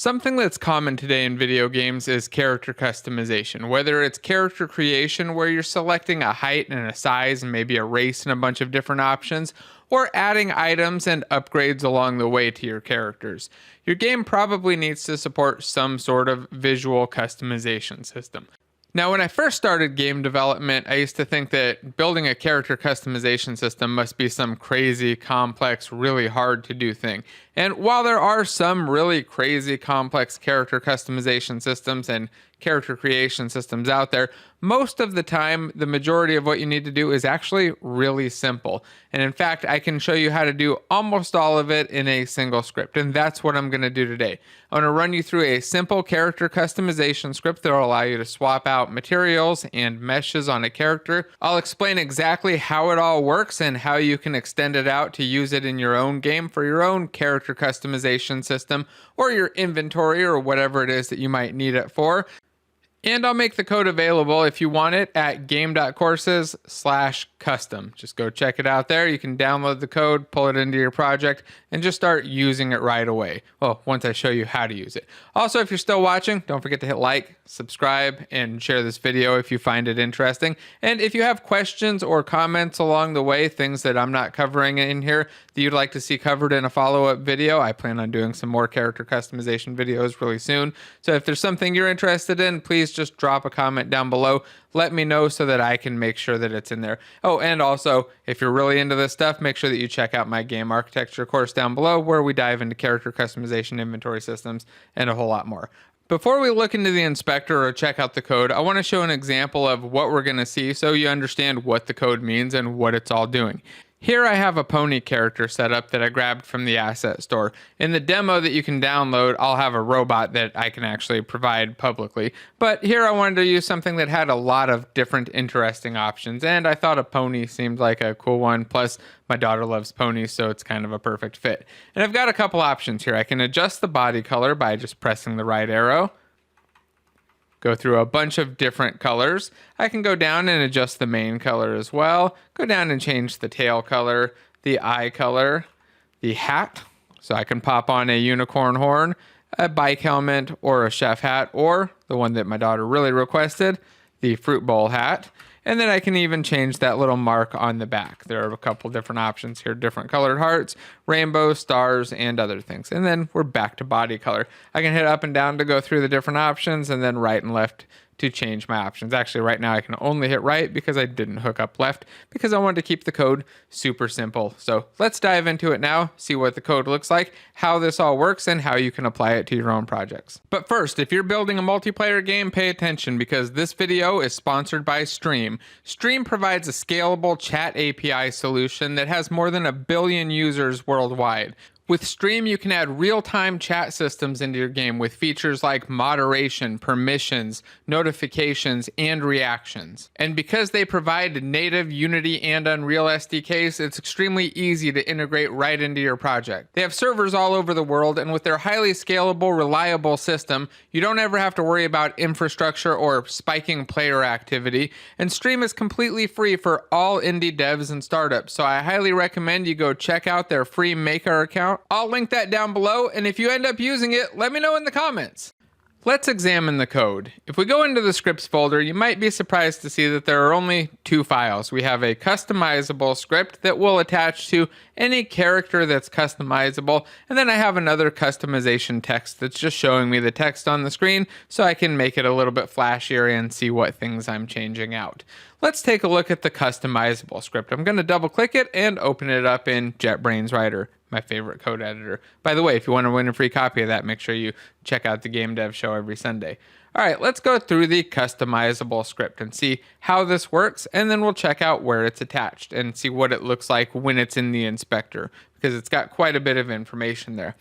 Something that's common today in video games is character customization, whether it's character creation where you're selecting a height and a size and maybe a race and a bunch of different options, or adding items and upgrades along the way to your characters. Your game probably needs to support some sort of visual customization system. Now, when I first started game development, I used to think that building a character customization system must be some crazy, complex, really hard to do thing. And while there are some really crazy, complex character customization systems and character creation systems out there, most of the time, the majority of what you need to do is actually really simple. And in fact, I can show you how to do almost all of it in a single script. And that's what I'm going to do today. I'm going to run you through a simple character customization script that will allow you to swap out materials and meshes on a character. I'll explain exactly how it all works and how you can extend it out to use it in your own game for your own character customization system or your inventory or whatever it is that you might need it for. And I'll make the code available if you want it at game.courses/custom. Just go check it out there. You can download the code, pull it into your project, and just start using it right away. Well, once I show you how to use it. Also, if you're still watching, don't forget to hit like, subscribe, and share this video if you find it interesting. And if you have questions or comments along the way, things that I'm not covering in here that you'd like to see covered in a follow-up video, I plan on doing some more character customization videos really soon. So if there's something you're interested in, please just drop a comment down below. Let me know so that I can make sure that it's in there. Oh, and also, if you're really into this stuff, make sure that you check out my game architecture course down below where we dive into character customization, inventory systems, and a whole lot more. Before we look into the inspector or check out the code, I want to show an example of what we're going to see so you understand what the code means and what it's all doing. Here I have a pony character set up that I grabbed from the asset store. In the demo that you can download, I'll have a robot that I can actually provide publicly. But here I wanted to use something that had a lot of different interesting options, and I thought a pony seemed like a cool one. Plus, my daughter loves ponies, so it's kind of a perfect fit. And I've got a couple options here. I can adjust the body color by just pressing the right arrow. Go through a bunch of different colors. I can go down and adjust the main color as well. Go down and change the tail color, the eye color, the hat. So I can pop on a unicorn horn, a bike helmet, or a chef hat, or the one that my daughter really requested, the fruit bowl hat. And then I can even change that little mark on the back. There are a couple different options here, different colored hearts, rainbows, stars, and other things. And then we're back to body color. I can hit up and down to go through the different options, and then right and left to change my options. Actually, right now I can only hit right because I didn't hook up left because I wanted to keep the code super simple. So let's dive into it now, see what the code looks like, how this all works, and how you can apply it to your own projects. But first, if you're building a multiplayer game, pay attention because this video is sponsored by Stream. Stream provides a scalable chat API solution that has more than 1 billion users worldwide. With Stream, you can add real-time chat systems into your game with features like moderation, permissions, notifications, and reactions. And because they provide native Unity and Unreal SDKs, it's extremely easy to integrate right into your project. They have servers all over the world, and with their highly scalable, reliable system, you don't ever have to worry about infrastructure or spiking player activity. And Stream is completely free for all indie devs and startups, so I highly recommend you go check out their free Maker account. I'll link that down below, and if you end up using it, let me know in the comments. Let's examine the code. If we go into the scripts folder, you might be surprised to see that there are only 2 files. We have a customizable script that will attach to any character that's customizable, and then I have another customization text that's just showing me the text on the screen so I can make it a little bit flashier and see what things I'm changing out. Let's take a look at the customizable script. I'm going to double click it and open it up in JetBrains Writer, my favorite code editor. By the way, if you want to win a free copy of that, make sure you check out the Game Dev Show every Sunday. All right, let's go through the customizable script and see how this works, and then we'll check out where it's attached and see what it looks like when it's in the inspector, because it's got quite a bit of information there.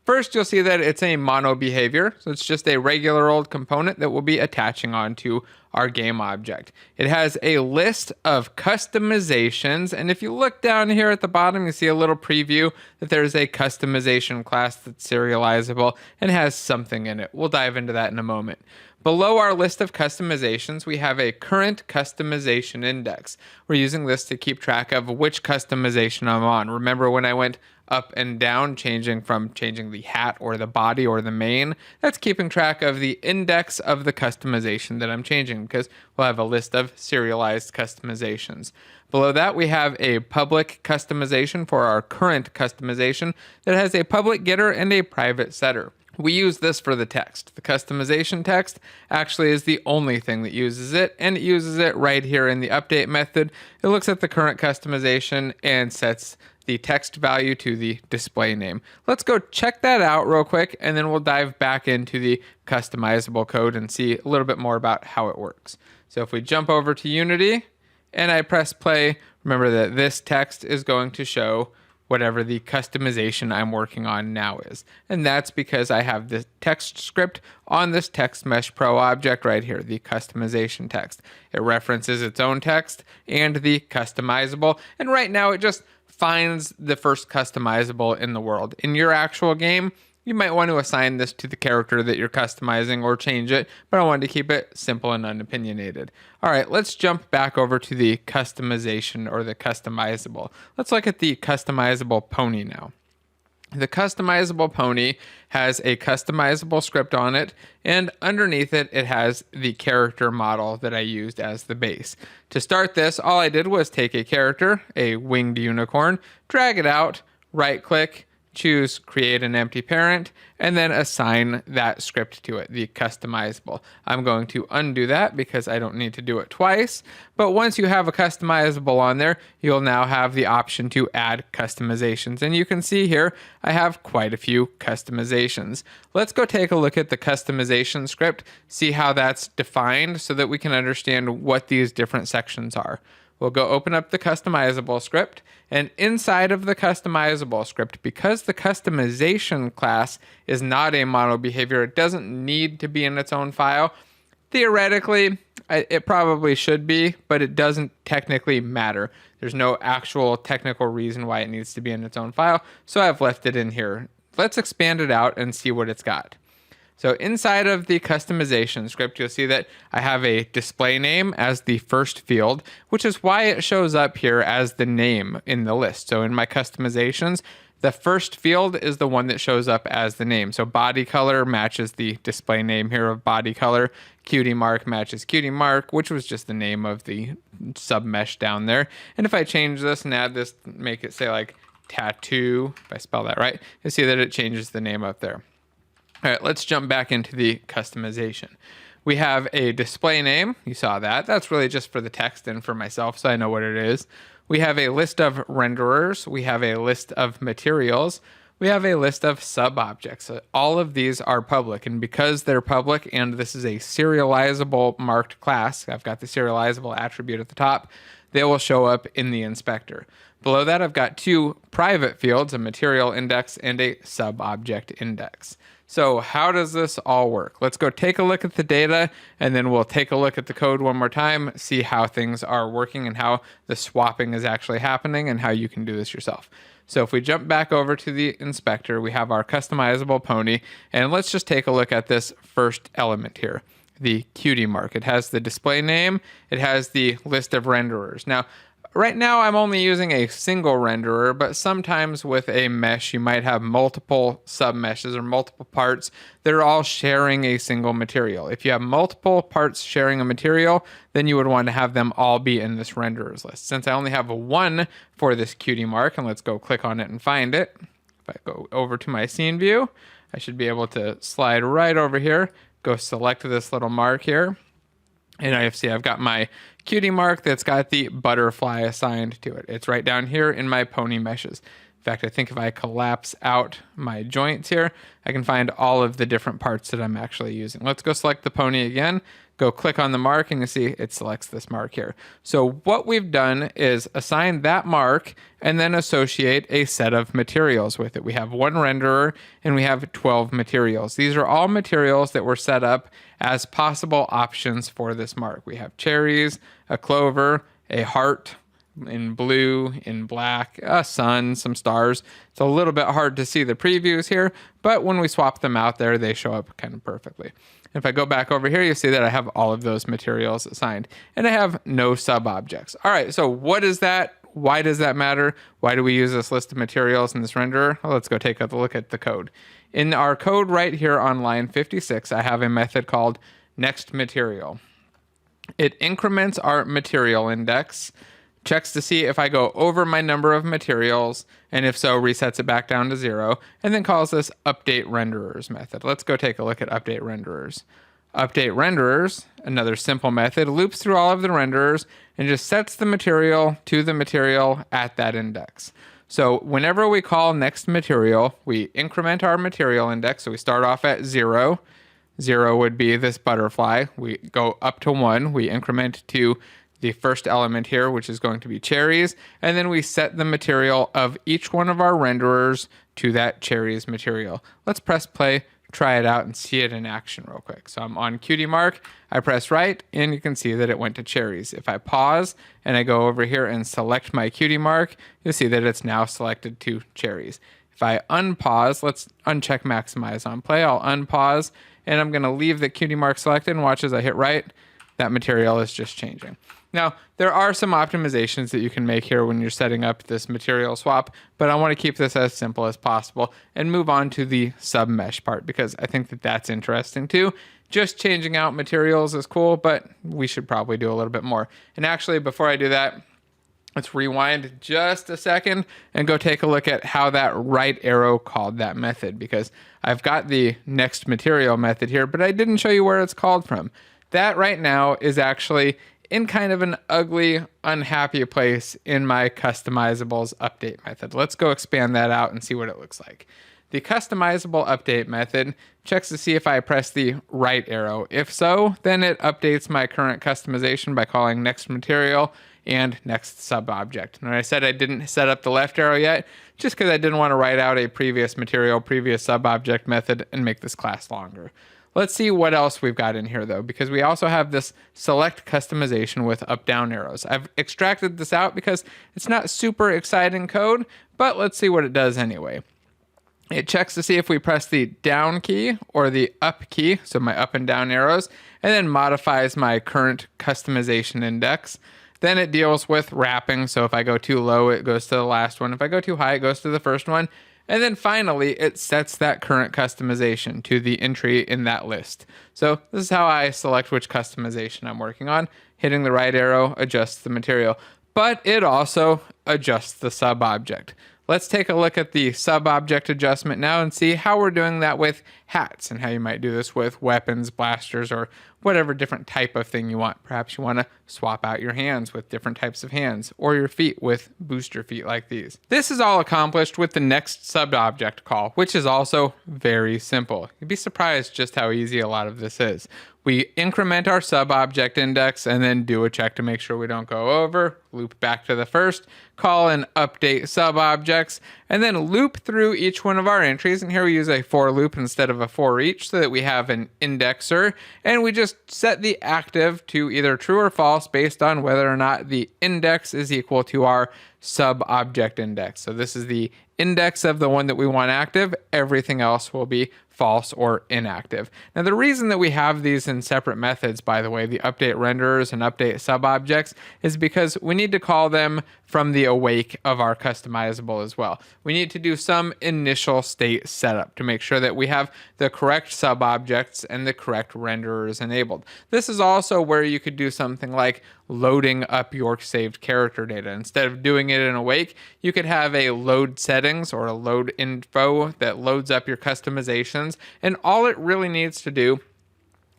First, you'll see that it's a mono behavior, so it's just a regular old component that we'll be attaching onto our game object. It has a list of customizations, and if you look down here at the bottom, you see a little preview that there's a customization class that's serializable and has something in it. We'll dive into that in a moment. Below our list of customizations, we have a current customization index. We're using this to keep track of which customization I'm on. Remember when I went up and down, changing the hat or the body or the main. That's keeping track of the index of the customization that I'm changing, because we'll have a list of serialized customizations. Below that, we have a public customization for our current customization that has a public getter and a private setter. We use this for the text. The customization text actually is the only thing that uses it, and it uses it right here in the update method. It looks at the current customization and sets the text value to the display name. Let's go check that out real quick, and then we'll dive back into the customizable code and see a little bit more about how it works. So if we jump over to Unity and I press play, remember that this text is going to show whatever the customization I'm working on now is. And that's because I have this text script on this Text Mesh Pro object right here, the customization text. It references its own text and the customizable. And right now it just finds the first customizable in the world. In your actual game, you might want to assign this to the character that you're customizing or change it, but I wanted to keep it simple and unopinionated. All right, let's jump back over to the customization or the customizable. Let's look at the customizable pony now. The customizable pony has a customizable script on it, and underneath it, it has the character model that I used as the base. To start this, all I did was take a character, a winged unicorn, drag it out, right-click, choose create an empty parent, and then assign that script to it, the customizable. I'm going to undo that because I don't need to do it twice. But once you have a customizable on there, you'll now have the option to add customizations. And you can see here, I have quite a few customizations. Let's go take a look at the customization script, see how that's defined so that we can understand what these different sections are. We'll go open up the customizable script, and inside of the customizable script, because the customization class is not a model behavior, it doesn't need to be in its own file. Theoretically, it probably should be, but it doesn't technically matter. There's no actual technical reason why it needs to be in its own file, so I've left it in here. Let's expand it out and see what it's got. So inside of the customization script, you'll see that I have a display name as the first field, which is why it shows up here as the name in the list. So in my customizations, the first field is the one that shows up as the name. So body color matches the display name here of body color. Cutie mark matches cutie mark, which was just the name of the sub mesh down there. And if I change this and add this, make it say like tattoo, if I spell that right, you'll see that it changes the name up there. All right, let's jump back into the customization. We have a display name. You saw that. That's really just for the text and for myself, so I know what it is. We have a list of renderers. We have a list of materials. We have a list of sub-objects. All of these are public, and because they're public and this is a serializable marked class, I've got the serializable attribute at the top, they will show up in the inspector. Below that, I've got two private fields, a material index and a sub-object index. So how does this all work? Let's go take a look at the data, and then we'll take a look at the code one more time, see how things are working and how the swapping is actually happening and how you can do this yourself. So if we jump back over to the inspector, we have our customizable pony, and let's just take a look at this first element here, the cutie mark. It has the display name, it has the list of renderers. Now, right now I'm only using a single renderer, but sometimes with a mesh you might have multiple sub-meshes or multiple parts that are all sharing a single material. If you have multiple parts sharing a material, then you would want to have them all be in this renderers list. Since I only have one for this cutie mark, and let's go click on it and find it. If I go over to my scene view, I should be able to slide right over here, go select this little mark here, and I see I've got my cutie mark that's got the butterfly assigned to it. It's right down here in my pony meshes. In fact, I think if I collapse out my joints here, I can find all of the different parts that I'm actually using. Let's go select the pony again, go click on the mark, and you see it selects this mark here. So what we've done is assign that mark and then associate a set of materials with it. We have one renderer and we have 12 materials. These are all materials that were set up as possible options for this mark. We have cherries, a clover, a heart in blue, in black, a sun, some stars. It's a little bit hard to see the previews here, but when we swap them out there, they show up kind of perfectly. If I go back over here, you see that I have all of those materials assigned, and I have no sub-objects. All right, so what is that? Why does that matter? Why do we use this list of materials in this renderer? Well, let's go take a look at the code. In our code right here on line 56, I have a method called nextMaterial. It increments our material index, checks to see if I go over my number of materials, and if so, resets it back down to 0, and then calls this update renderers method. Let's go take a look at update renderers. Update renderers, another simple method, loops through all of the renderers and just sets the material to the material at that index. So whenever we call nextMaterial, we increment our material index. So we start off at 0. 0 would be this butterfly. We go up to 1. We increment to the first element here, which is going to be cherries. And then we set the material of each one of our renderers to that cherries material. Let's press play, try it out, and see it in action real quick. So I'm on cutie mark. I press right, and you can see that it went to cherries. If I pause and I go over here and select my cutie mark, you'll see that it's now selected to cherries. If I unpause, let's uncheck maximize on play. I'll unpause, and I'm going to leave the cutie mark selected, and watch as I hit right. That material is just changing. Now, there are some optimizations that you can make here when you're setting up this material swap, but I want to keep this as simple as possible and move on to the submesh part, because I think that that's interesting too. Just changing out materials is cool, but we should probably do a little bit more. And actually, before I do that, let's rewind just a second and go take a look at how that right arrow called that method, because I've got the nextMaterial method here, but I didn't show you where it's called from. That right now is actually in kind of an ugly, unhappy place in my Customizables update method. Let's go expand that out and see what it looks like. The Customizable update method checks to see if I press the right arrow. If so, then it updates my current customization by calling nextMaterial and nextSubObject. And I said I didn't set up the left arrow yet, just because I didn't want to write out a previous material, previous subobject method and make this class longer. Let's see what else we've got in here though, because we also have this select customization with up-down arrows. I've extracted this out because it's not super exciting code, but let's see what it does anyway. It checks to see if we press the down key or the up key, so my up and down arrows, and then modifies my current customization index. Then it deals with wrapping, so if I go too low, it goes to the last one. If I go too high, it goes to the first one. And then finally, it sets that current customization to the entry in that list. So this is how I select which customization I'm working on. Hitting the right arrow adjusts the material, but it also adjusts the sub-object. Let's take a look at the sub-object adjustment now and see how we're doing that with hats and how you might do this with weapons, blasters, or whatever different type of thing you want. Perhaps you want to swap out your hands with different types of hands, or your feet with booster feet like these. This is all accomplished with the next sub-object call, which is also very simple. You'd be surprised just how easy a lot of this is. We increment our sub-object index and then do a check to make sure we don't go over, loop back to the first, call and update sub-objects, and then loop through each one of our entries. And here we use a for loop instead of a for each so that we have an indexer, and we just set the active to either true or false based on whether or not the index is equal to our sub-object index. So this is the index of the one that we want active. Everything else will be false or inactive. Now, the reason that we have these in separate methods, by the way, the update renderers and update subobjects, is because we need to call them from the awake of our customizable as well. We need to do some initial state setup to make sure that we have the correct subobjects and the correct renderers enabled. This is also where you could do something like loading up your saved character data. Instead of doing it in awake, you could have a load settings or a load info that loads up your customizations, and all it really needs to do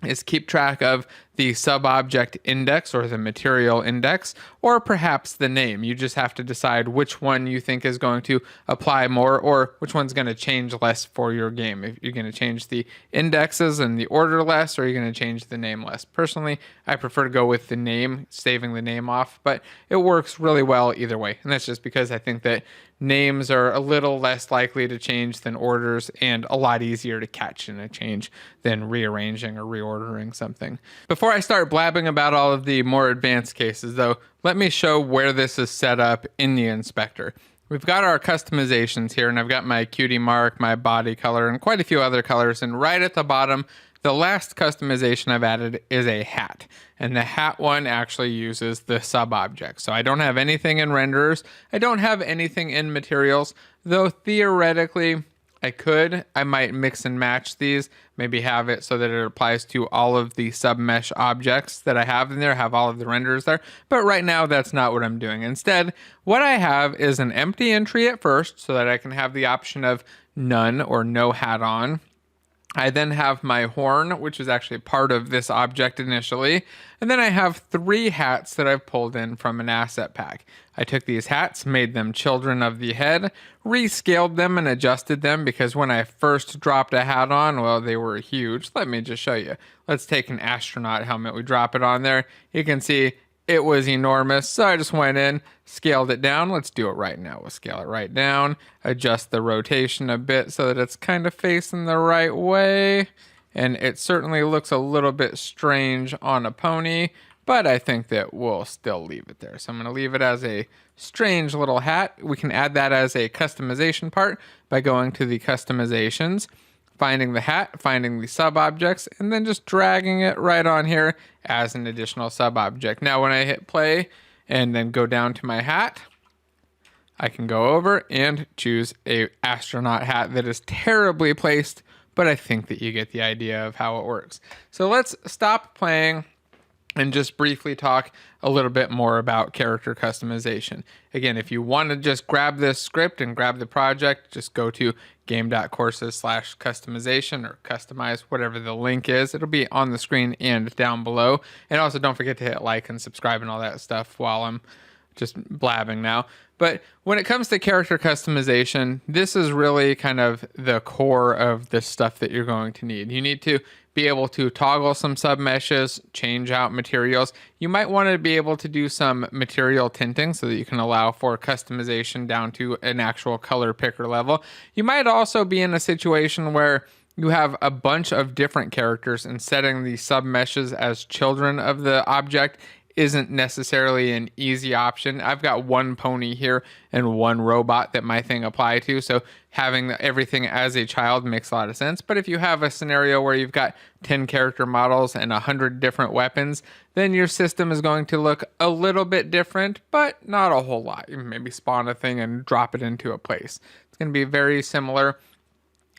is keep track of the sub-object index or the material index, or perhaps the name. You just have to decide which one you think is going to apply more or which one's going to change less for your game. If you're going to change the indexes and the order less, or you're going to change the name less. Personally, I prefer to go with the name, saving the name off, but it works really well either way. And that's just because I think that names are a little less likely to change than orders and a lot easier to catch in a change than rearranging or reordering something. Before I start blabbing about all of the more advanced cases though, let me show where this is set up in the inspector. We've got our customizations here, and I've got my cutie mark, my body color, and quite a few other colors. And right at the bottom, The last customization I've added is a hat, and the hat one actually uses the sub object. So I don't have anything in renderers. I don't have anything in materials, though theoretically I might mix and match these, maybe have it so that it applies to all of the sub mesh objects that I have in there, have all of the renders there. But right now, that's not what I'm doing. Instead, what I have is an empty entry at first so that I can have the option of none or no hat on. I then have my horn, which is actually part of this object initially. And then I have 3 hats that I've pulled in from an asset pack. I took these hats, made them children of the head, rescaled them and adjusted them because when I first dropped a hat on, well, they were huge. Let me just show you. Let's take an astronaut helmet. We drop it on there. You can see it was enormous, so I just went in, scaled it down. Let's do it right now. We'll scale it right down, adjust the rotation a bit so that it's kind of facing the right way. And it certainly looks a little bit strange on a pony, but I think that we'll still leave it there. So I'm going to leave it as a strange little hat. We can add that as a customization part by going to the customizations, finding the hat, finding the sub objects, and then just dragging it right on here as an additional sub object. Now, when I hit play and then go down to my hat, I can go over and choose a astronaut hat that is terribly placed, but I think that you get the idea of how it works. So let's stop playing and just briefly talk a little bit more about character customization. Again, if you want to just grab this script and grab the project, just go to game.courses/customization or customize, whatever the link is. It'll be on the screen and down below. And also don't forget to hit like and subscribe and all that stuff while I'm just blabbing now. But when it comes to character customization, this is really kind of the core of the stuff that you're going to need. You need to be able to toggle some submeshes, change out materials. You might want to be able to do some material tinting so that you can allow for customization down to an actual color picker level. You might also be in a situation where you have a bunch of different characters and setting the submeshes as children of the object isn't necessarily an easy option. I've got one pony here and one robot that my thing apply to, so having everything as a child makes a lot of sense. But if you have a scenario where you've got 10 character models and 100 different weapons, then your system is going to look a little bit different, but not a whole lot. You can maybe spawn a thing and drop it into a place. It's going to be very similar,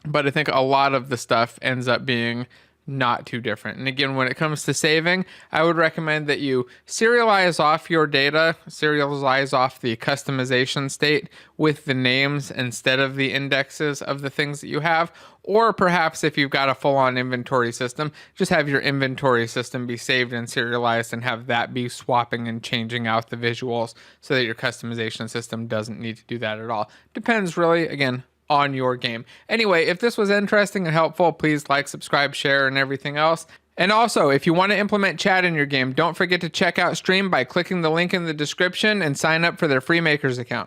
but I think a lot of the stuff ends up being not too different. And again, when it comes to saving, I would recommend that you serialize off your data, serialize off the customization state with the names instead of the indexes of the things that you have. Or perhaps if you've got a full-on inventory system, just have your inventory system be saved and serialized and have that be swapping and changing out the visuals so that your customization system doesn't need to do that at all. Depends really, again, on your game. Anyway, if this was interesting and helpful, please like, subscribe, share, and everything else. And also, if you want to implement chat in your game, don't forget to check out Stream by clicking the link in the description and sign up for their free Makers account.